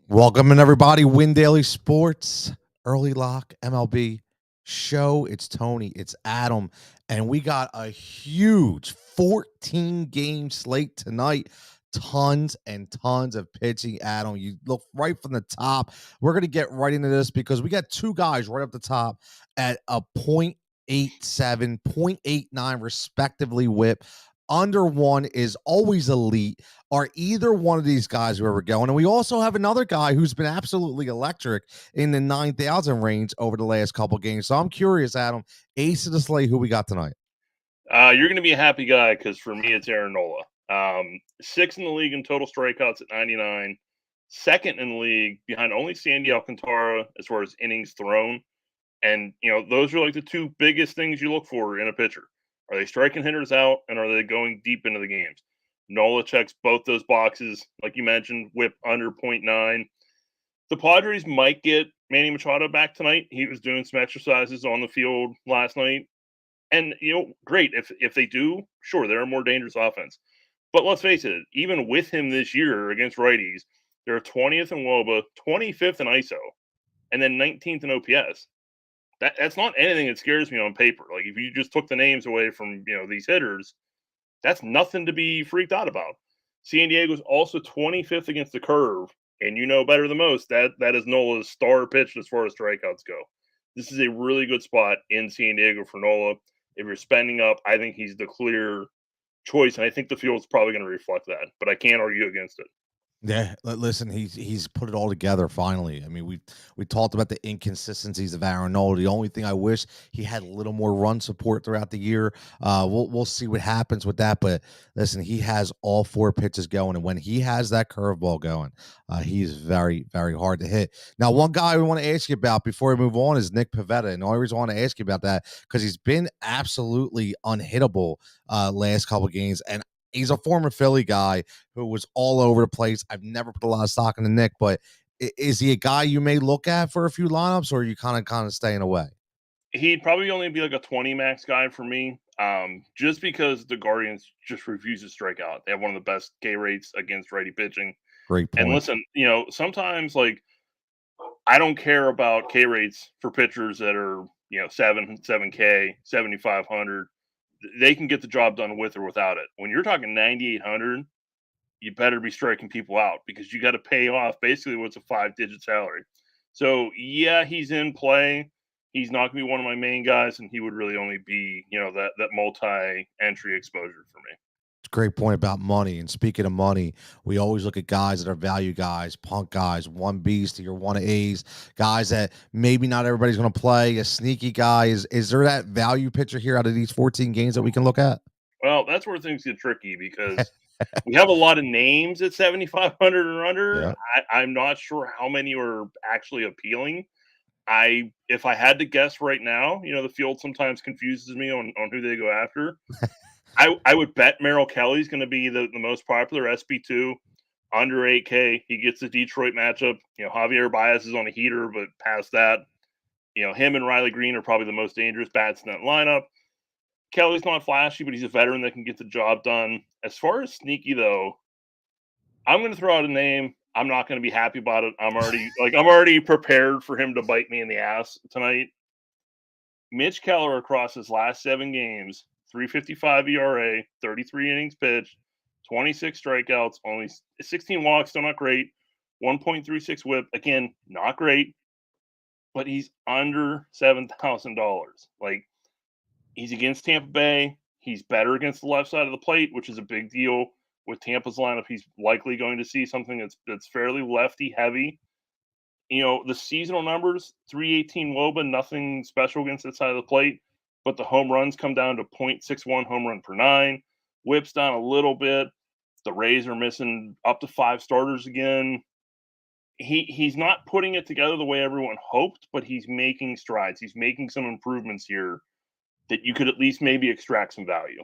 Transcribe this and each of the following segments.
Welcome in everybody. Win Daily Sports Early Lock MLB show. It's Tony, it's Adam, and we got a huge 14 game slate tonight. Tons and tons of pitching. Adam, you look right from the top. We're gonna get right into this because we got two guys right up the top at a 0.87, 0.89 respectively whip. Under one is always elite. Are either one of these guys where we're going? And we also have another guy who's been absolutely electric in the 9,000 range over the last couple games. So I'm curious, Adam, ace of the slate, who we got tonight? You're going to be a happy guy because for me, it's Aaron Nola. Sixth in the league in total strikeouts at 99. Second in the league behind only Sandy Alcantara as far as innings thrown. And, those are like the two biggest things you look for in a pitcher. Are they striking hitters out and are they going deep into the games? Nola checks both those boxes. Like you mentioned, whip under 0.9. The Padres might get Manny Machado back tonight. He was doing some exercises on the field last night. And great if they do, sure, they're a more dangerous offense. But let's face it, even with him this year against righties, they're 20th in WOBA, 25th in ISO, and then 19th in OPS. That's not anything that scares me on paper. Like if you just took the names away from these hitters, that's nothing to be freaked out about. San Diego's also 25th against the curve, and you know better than most that is Nola's star pitch as far as strikeouts go. This is a really good spot in San Diego for Nola. If you're spending up, I think he's the clear choice, and I think the field's probably going to reflect that. But I can't argue against it. Yeah, listen, he's put it all together finally. I mean, we talked about the inconsistencies of Aaron Nola. The only thing I wish he had a little more run support throughout the year. We'll see what happens with that. But listen, he has all four pitches going, and when he has that curveball going, he's very, very hard to hit. Now, one guy we want to ask you about before we move on is Nick Pivetta, and the only reason I want to ask you about that because he's been absolutely unhittable last couple games, and he's a former Philly guy who was all over the place. I've never put a lot of stock into Nick, but is he a guy you may look at for a few lineups, or are you kind of staying away? He'd probably only be like a 20 max guy for me, just because the Guardians just refuse to strike out. They have one of the best K rates against righty pitching. Great And point. listen, sometimes like I don't care about K rates for pitchers that are 7K, 7,500. They can get the job done with or without it. When you're talking 9,800, you better be striking people out because you got to pay off basically what's a 5-digit salary. So yeah, he's in play. He's not going to be one of my main guys, and he would really only be that multi-entry exposure for me. Great point about money. And speaking of money, we always look at guys that are value guys, punk guys, one B's to your one A's, guys that maybe not everybody's going to play. A sneaky guy. Is there that value picture here out of these 14 games that we can look at? Well, that's where things get tricky because we have a lot of names at 7,500 or under. Yeah. I'm not sure how many are actually appealing. If I had to guess right now, the field sometimes confuses me on who they go after. I would bet Merrill Kelly's going to be the most popular SB2 under 8K. He gets the Detroit matchup. Javier Baez is on a heater, but past that, him and Riley Green are probably the most dangerous bats in that lineup. Kelly's not flashy, but he's a veteran that can get the job done. As far as sneaky, though, I'm going to throw out a name. I'm not going to be happy about it. I'm already prepared for him to bite me in the ass tonight. Mitch Keller across his last 7 games, 3.55 ERA, 33 innings pitched, 26 strikeouts, only 16 walks, still not great. 1.36 whip, again, not great, but he's under $7,000. Like, he's against Tampa Bay. He's better against the left side of the plate, which is a big deal with Tampa's lineup. He's likely going to see something that's fairly lefty heavy. The seasonal numbers, 318 WOBA, nothing special against that side of the plate, but the home runs come down to 0.61 home run per 9. Whips down a little bit. The Rays are missing up to 5 starters again. He's not putting it together the way everyone hoped, but he's making strides. He's making some improvements here that you could at least maybe extract some value.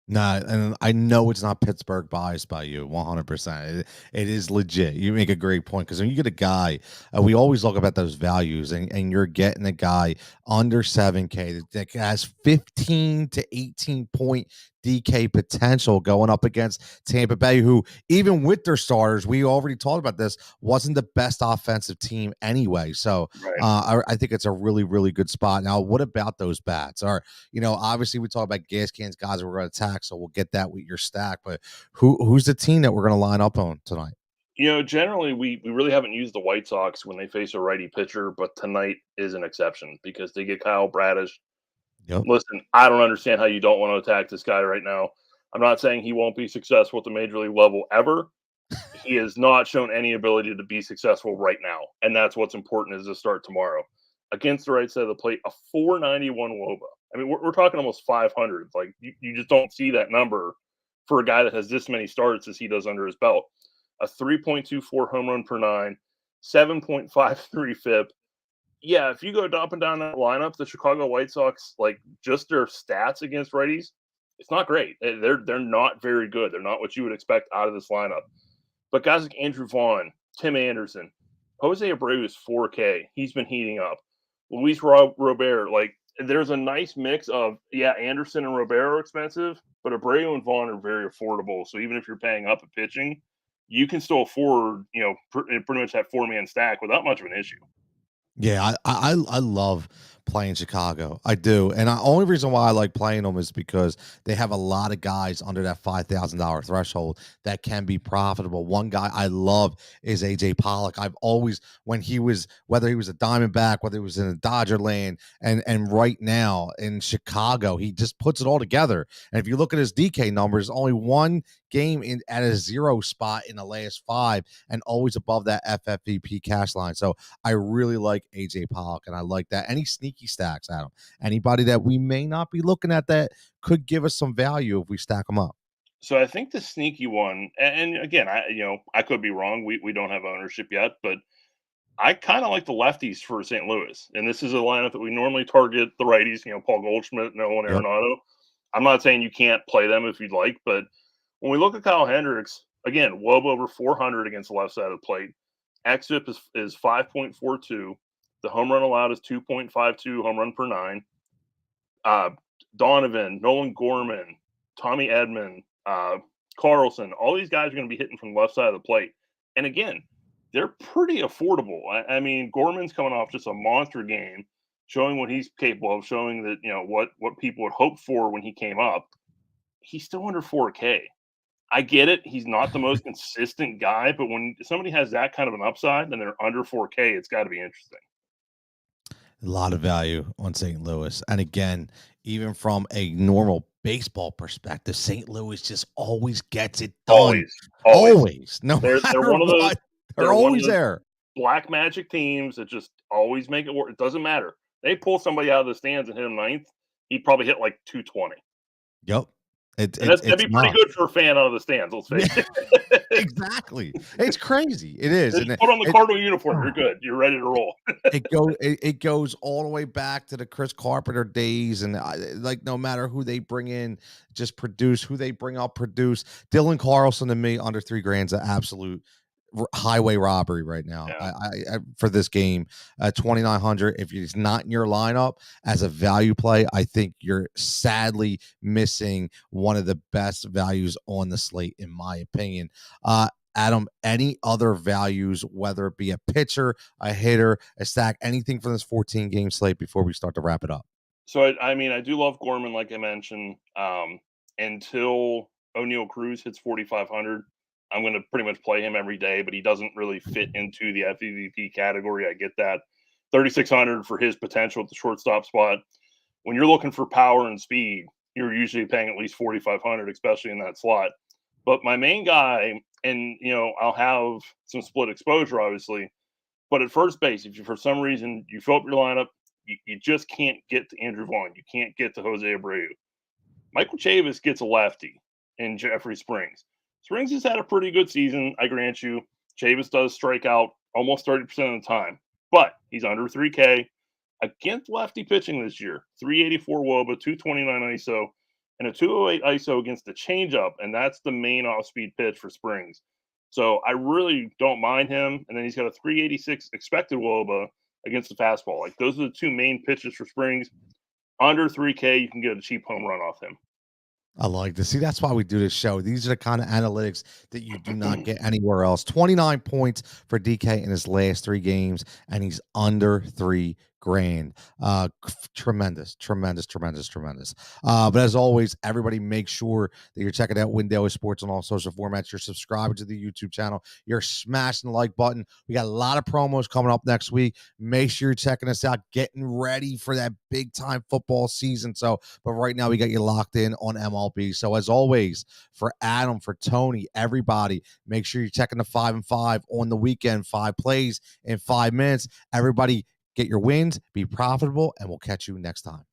Nah, and I know it's not Pittsburgh biased by you, 100%. It is legit. You make a great point because when you get a guy, we always look about those values, and you're getting a guy under 7K that has 15 to 18 point DK potential going up against Tampa Bay, who even with their starters, we already talked about this, wasn't the best offensive team anyway. So Right. I think it's a really, really good spot. Now, what about those bats? Obviously we talk about gas cans, guys that we're going to attack, so we'll get that with your stack. But who's the team that we're going to line up on tonight? Generally, we really haven't used the White Sox when they face a righty pitcher, but tonight is an exception because they get Kyle Bradish. Yep. Listen, I don't understand how you don't want to attack this guy right now. I'm not saying he won't be successful at the major league level ever. He has not shown any ability to be successful right now, and that's what's important is to start tomorrow against the right side of the plate. A 491 WOBA. I mean, we're talking almost 500. Like you just don't see that number for a guy that has this many starts as he does under his belt. A 3.24 home run per nine, 7.53 FIP. Yeah, if you go up and down that lineup, the Chicago White Sox, like just their stats against righties, it's not great. They're not very good. They're not what you would expect out of this lineup. But guys like Andrew Vaughn, Tim Anderson, Jose Abreu is 4K. He's been heating up. Luis Robert, like there's a nice mix of Anderson and Robert are expensive, but Abreu and Vaughn are very affordable. So even if you're paying up at pitching, you can still afford pretty much that 4-man stack without much of an issue. Yeah, I love playing Chicago. I do, and the only reason why I like playing them is because they have a lot of guys under that $5,000 threshold that can be profitable. One guy I love is AJ Pollock. I've always, when he was, whether he was a Diamondback, whether he was in a Dodger land, and right now in Chicago, he just puts it all together. And if you look at his DK numbers, only one game at a 0 spot in the last 5, and always above that FFVP cash line. So I really like AJ Pollock, and I like that. Any sneaky stacks, Adam? Anybody that we may not be looking at that could give us some value if we stack them up? So I think the sneaky one, and again, I could be wrong. We don't have ownership yet, but I kind of like the lefties for St. Louis, and this is a lineup that we normally target the righties. Paul Goldschmidt, Nolan Yep. Arenado. I'm not saying you can't play them if you'd like, but when we look at Kyle Hendricks, again, WOB over 400 against the left side of the plate. XFIP is 5.42. The home run allowed is 2.52 home run per nine. Donovan, Nolan Gorman, Tommy Edman, Carlson, all these guys are going to be hitting from the left side of the plate. And again, they're pretty affordable. I mean, Gorman's coming off just a monster game, showing what he's capable of, showing that what people would hope for when he came up. He's still under 4K. I get it. He's not the most consistent guy, but when somebody has that kind of an upside and they're under 4K, it's got to be interesting. A lot of value on St. Louis. And again, even from a normal baseball perspective, St. Louis just always gets it done. Always. No They're matter one of those. what. They're always there. Black magic teams that just always make it work. It doesn't matter. They pull somebody out of the stands and hit him ninth, he'd probably hit like 220. Yep. That'd be pretty good for a fan out of the stands. Let's face it. Exactly. It's crazy. It is. Just put on the Cardinal uniform. You're good. You're ready to roll. It goes all the way back to the Chris Carpenter days, and like no matter who they bring in, just produce. Who they bring up, produce. Dylan Carlson to me under $3,000 is an absolute highway robbery right now. Yeah. I for this game, 2,900. If he's not in your lineup as a value play, I think you're sadly missing one of the best values on the slate, in my opinion. Adam, any other values, whether it be a pitcher, a hitter, a stack, anything from this 14-game slate before we start to wrap it up? So I mean, I do love Gorman, like I mentioned. Until O'Neal Cruz hits 4,500. I'm going to pretty much play him every day, but he doesn't really fit into the FEVP category. I get that. 3,600 for his potential at the shortstop spot. When you're looking for power and speed, you're usually paying at least 4,500, especially in that slot. But my main guy, and I'll have some split exposure, obviously. But at first base, if you for some reason you fill up your lineup, you just can't get to Andrew Vaughn. You can't get to Jose Abreu. Michael Chavis gets a lefty in Jeffrey Springs. Springs has had a pretty good season, I grant you. Chavis does strike out almost 30% of the time, but he's under 3K against lefty pitching this year. 384 WOBA, 229 ISO, and a 208 ISO against the changeup, and that's the main off-speed pitch for Springs. So I really don't mind him. And then he's got a 386 expected WOBA against the fastball. Like those are the two main pitches for Springs. Under 3K, you can get a cheap home run off him. I like to see. That's why we do this show. These are the kind of analytics that you do not get anywhere else. 29 points for DK in his last 3 games, and he's under 3 grand. Tremendous. But as always, everybody make sure that you're checking out Win Daily Sports on all social formats. You're subscribing to the YouTube channel. You're smashing the like button. We got a lot of promos coming up next week. Make sure you're checking us out, getting ready for that big time football season. But right now we got you locked in on MLB. So as always, for Adam, for Tony, everybody, make sure you're checking the 5 and 5 on the weekend. 5 plays in 5 minutes. Everybody, get your wins, be profitable, and we'll catch you next time.